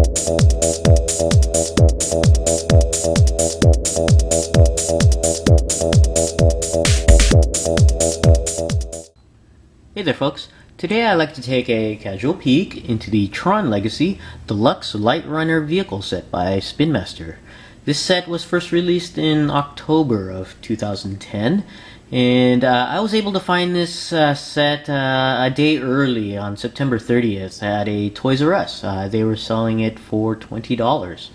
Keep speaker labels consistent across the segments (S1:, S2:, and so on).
S1: Hey there folks, today I'd like to take a casual peek into the Tron Legacy Deluxe Light Runner vehicle set by Spin Master. This set was first released in October of 2010, and I was able to find this set a day early on September 30th at a Toys R Us. They were selling it for $20.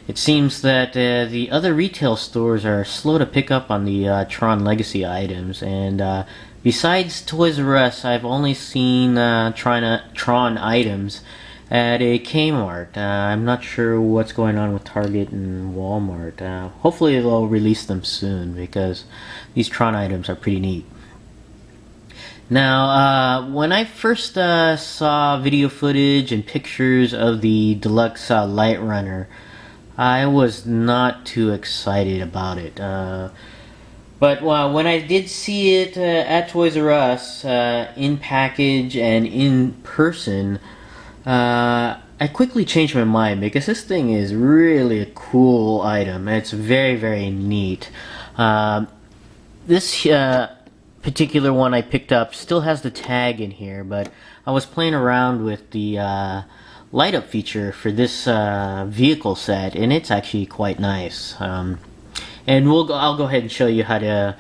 S1: It seems that the other retail stores are slow to pick up on the Tron Legacy items, and besides Toys R Us, I've only seen Tron items at a Kmart. I'm not sure what's going on with Target and Walmart. Hopefully they'll release them soon, because these Tron items are pretty neat. Now, when I first saw video footage and pictures of the Deluxe Light Runner, I was not too excited about it. But when I did see it at Toys R Us, in package and in person, I quickly changed my mind, because this thing is really a cool item. It's very, very neat. This particular one I picked up still has the tag in here, but I was playing around with the light up feature for this vehicle set, and it's actually quite nice. And I'll go ahead and show you how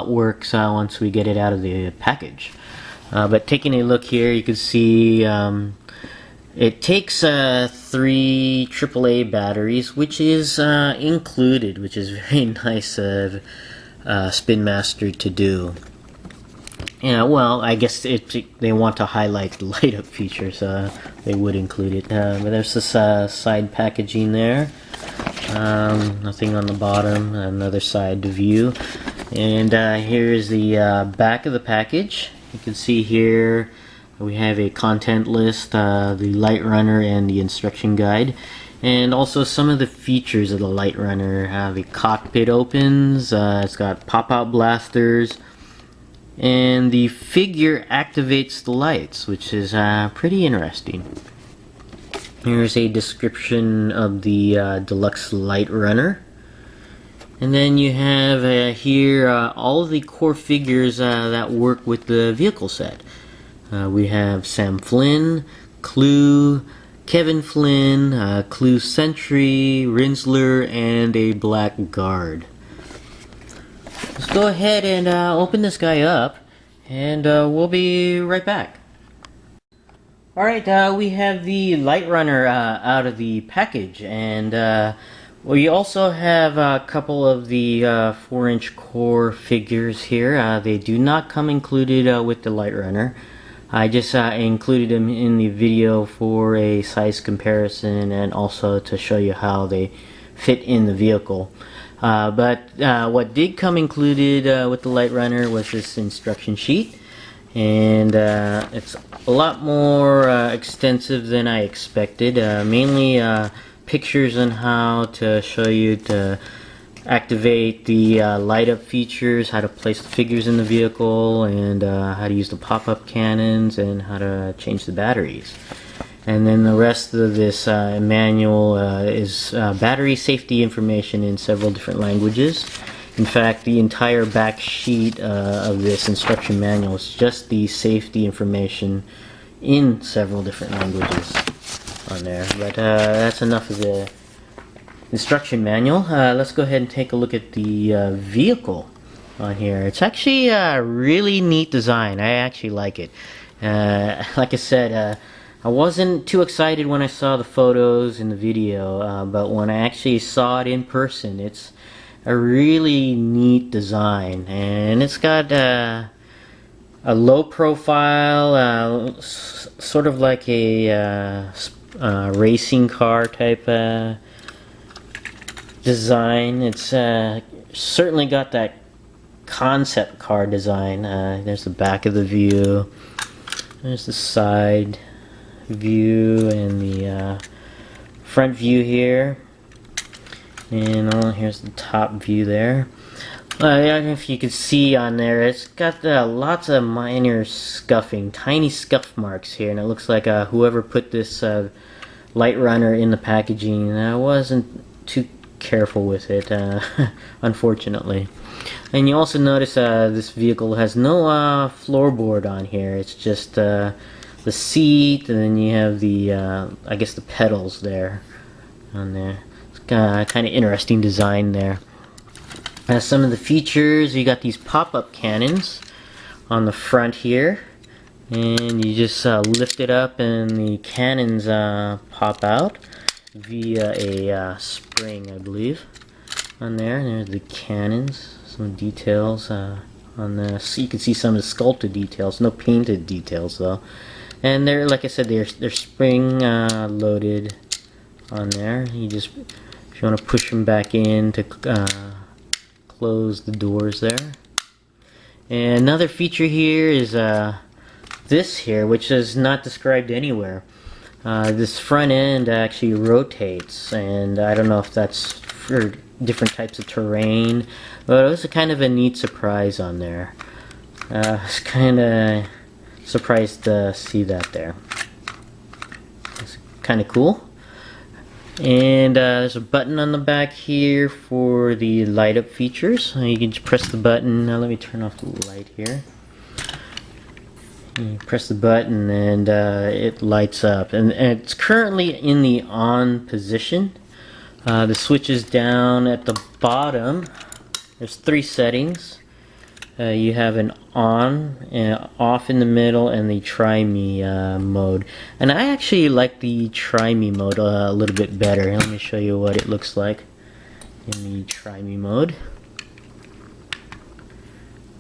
S1: it works once we get it out of the package. But taking a look here, you can see it takes 3 AAA batteries, which is included, which is very nice of Spin Master to do. Yeah, well, I guess they want to highlight the light up feature, so they would include it. But there's this side packaging there. Nothing on the bottom. Another side view. And here's the back of the package. You can see here we have a content list, the Light Runner, and the instruction guide. And also some of the features of the Light Runner. The cockpit opens, it's got pop-out blasters, and the figure activates the lights, which is pretty interesting. Here's a description of the Deluxe Light Runner. And then you have here all of the core figures that work with the vehicle set. We have Sam Flynn, Clue, Kevin Flynn, Clue Sentry, Rinsler, and a Black Guard. Let's go ahead and open this guy up, and we'll be right back. Alright, we have the Light Runner out of the package, and we also have a couple of the 4-inch core figures here. They do not come included with the Light Runner. I just included them in the video for a size comparison, and also to show you how they fit in the vehicle. But what did come included with the Light Runner was this instruction sheet, and it's a lot more extensive than I expected. Mainly pictures on how to show you to activate the light up features, how to place the figures in the vehicle, and how to use the pop-up cannons, and how to change the batteries. And then the rest of this manual is battery safety information in several different languages. In fact, the entire back sheet of this instruction manual is just the safety information in several different languages on there. But that's enough of the instruction manual. Let's go ahead and take a look at the vehicle on here. It's actually a really neat design. I actually like it. Like I said, I wasn't too excited when I saw the photos and the video, but when I actually saw it in person, it's a really neat design. And it's got a low profile, sort of like a racing car type design. It's certainly got that concept car design. There's the back of the view, there's the side view, and the front view here, and here's the top view there. I don't know if you can see on there, it's got lots of minor scuffing, tiny scuff marks here, and it looks like whoever put this Light Runner in the packaging. I wasn't too careful with it, unfortunately. And you also notice this vehicle has no floorboard on here. It's just the seat, and then you have the I guess the pedals there on there. It's kind of interesting design there. Some of the features, you got these pop-up cannons on the front here, and you just lift it up and the cannons pop out via a spring, I believe, on there. And there's the cannons, some details on the, so you can see some of the sculpted details, no painted details though. And they're, like I said, they're spring loaded on there. You just, if you want to push them back in to close the doors there. And another feature here is this here, which is not described anywhere. This front end actually rotates, and I don't know if that's for different types of terrain, but it was a kind of a neat surprise on there. I was kind of surprised to see that there. It's kind of cool. And there's a button on the back here for the light up features. You can just press the button. Now let me turn off the light here. You press the button and it lights up. And it's currently in the on position. The switch is down at the bottom. There's 3 settings. You have an on, off in the middle, and the try me mode. And I actually like the try me mode a little bit better. Let me show you what it looks like in the try me mode.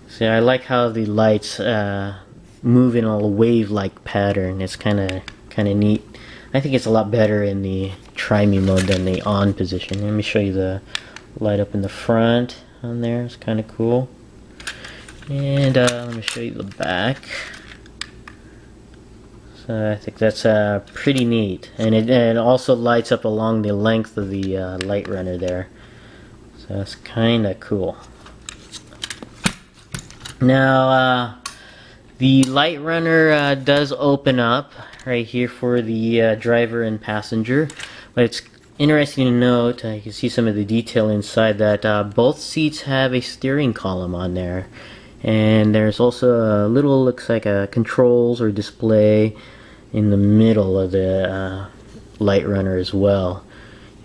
S1: See, I like how the lights move in a wave-like pattern. It's kind of neat. I think it's a lot better in the try me mode than the on position. Let me show you the light up in the front on there. It's kind of cool. And let me show you the back. So I think that's pretty neat, and it also lights up along the length of the Light Runner there. So that's kind of cool. Now the Light Runner does open up right here for the driver and passenger, but it's interesting to note, you can see some of the detail inside that both seats have a steering column on there. And there's also a little, looks like a controls or display in the middle of the Light Runner as well.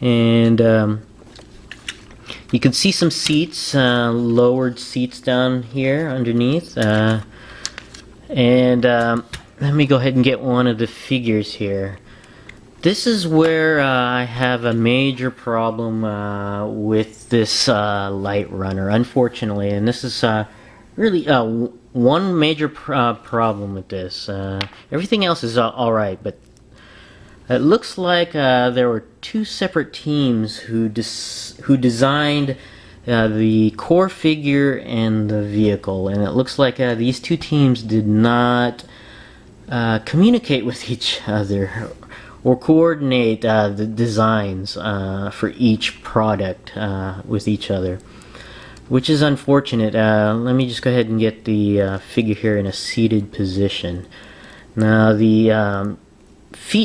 S1: And you can see some seats, lowered seats down here underneath. And let me go ahead and get one of the figures here. This is where I have a major problem with this Light Runner, unfortunately, and this is really one major problem with this. Everything else is alright, but it looks like there were 2 separate teams who designed the core figure and the vehicle, and it looks like these 2 teams did not communicate with each other or coordinate the designs for each product with each other, which is unfortunate. Let me just go ahead and get the figure here in a seated position. Now the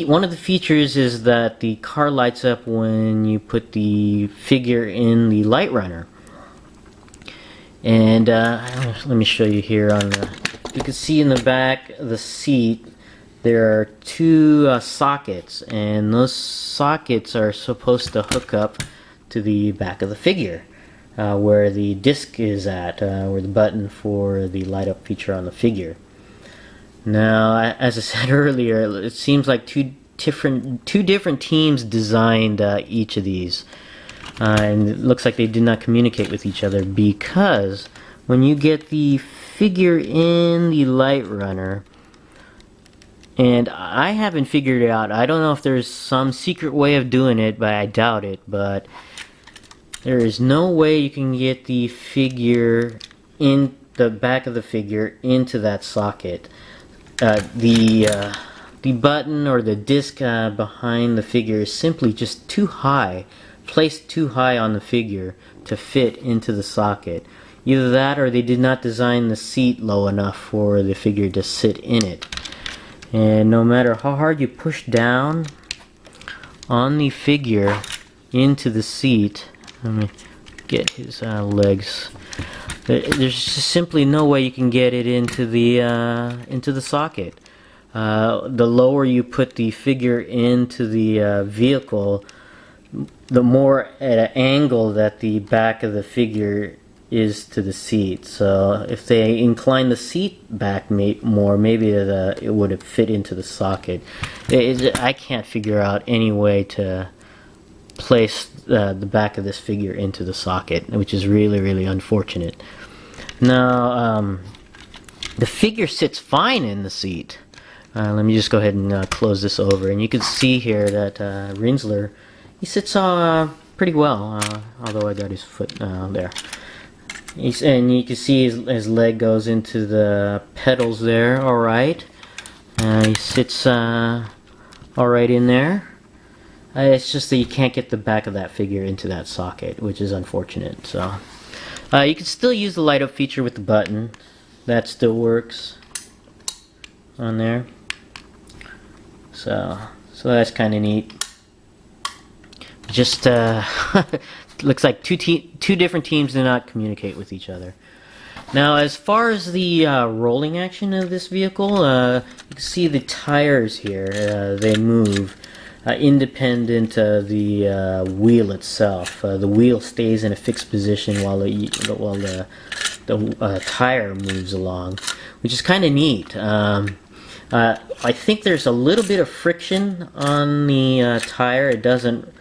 S1: one of the features is that the car lights up when you put the figure in the Light Runner. And let me show you here on the, you can see in the back of the seat there are 2 sockets, and those sockets are supposed to hook up to the back of the figure. Where the disc is at, or the button for the light up feature on the figure. Now, as I said earlier, it seems like two different teams designed each of these, and it looks like they did not communicate with each other, because when you get the figure in the Light Runner, and I haven't figured it out. I don't know if there's some secret way of doing it, but I doubt it. But there is no way you can get the figure in the back of the figure into that socket. The button or the disc behind the figure is simply just too high, placed too high on the figure to fit into the socket. Either that, or they did not design the seat low enough for the figure to sit in it. And no matter how hard you push down on the figure into the seat. Let me get his legs. There's just simply no way you can get it into the socket. The lower you put the figure into the vehicle, the more at an angle that the back of the figure is to the seat. So if they incline the seat back more, maybe it would have fit into the socket. I can't figure out any way to place the back of this figure into the socket, which is really, really unfortunate. Now, the figure sits fine in the seat. Let me just go ahead and close this over, and you can see here that Rinsler, he sits pretty well, although I got his foot there. And you can see his leg goes into the pedals there, alright. He sits alright in there. It's just that you can't get the back of that figure into that socket, which is unfortunate. So you can still use the light up feature with the button. That still works on there. So that's kind of neat. Just looks like two different teams do not communicate with each other. Now, as far as the rolling action of this vehicle, you can see the tires here. They move independent of the wheel itself. The wheel stays in a fixed position while the tire moves along, which is kind of neat. I think there's a little bit of friction on the tire. It doesn't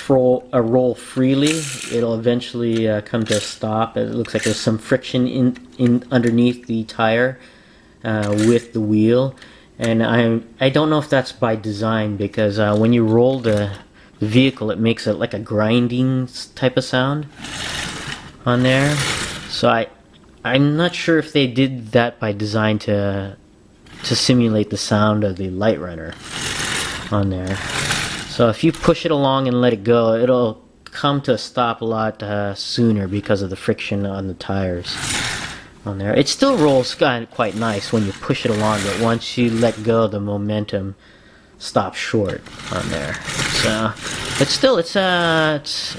S1: roll freely. It'll eventually come to a stop. It looks like there's some friction in underneath the tire with the wheel, and I don't know if that's by design, because when you roll the vehicle, it makes it like a grinding type of sound on there. So I'm not sure if they did that by design to simulate the sound of the Light Runner on there. So if you push it along and let it go, it'll come to a stop a lot sooner because of the friction on the tires on there. It still rolls quite nice when you push it along, but once you let go, the momentum stops short on there. So, but still, it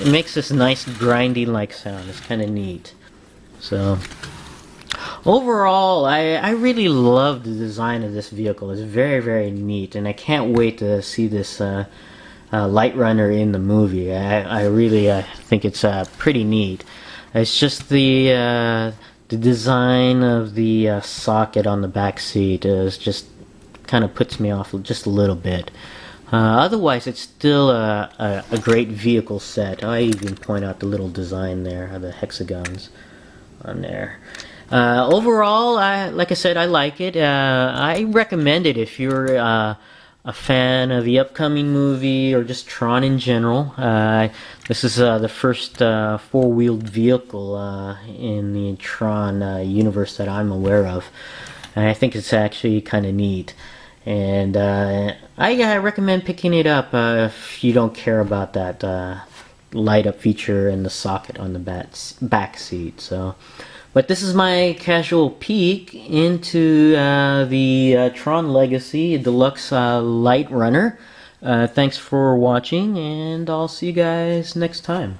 S1: makes this nice grinding-like sound. It's kind of neat. So, overall, I really love the design of this vehicle. It's very, very neat, and I can't wait to see this Light Runner in the movie. I really think it's pretty neat. It's just the design of the socket on the back seat is just kind of puts me off just a little bit. Otherwise, it's still a great vehicle set. I even point out the little design there, the hexagons on there. Overall, like I said, I like it. I recommend it if you're a fan of the upcoming movie or just Tron in general. This is the first four-wheeled vehicle in the Tron universe that I'm aware of, and I think it's actually kind of neat. And I recommend picking it up if you don't care about that light up feature and the socket on the back seat. So, but this is my casual peek into the Tron Legacy Deluxe Light Runner. Thanks for watching, and I'll see you guys next time.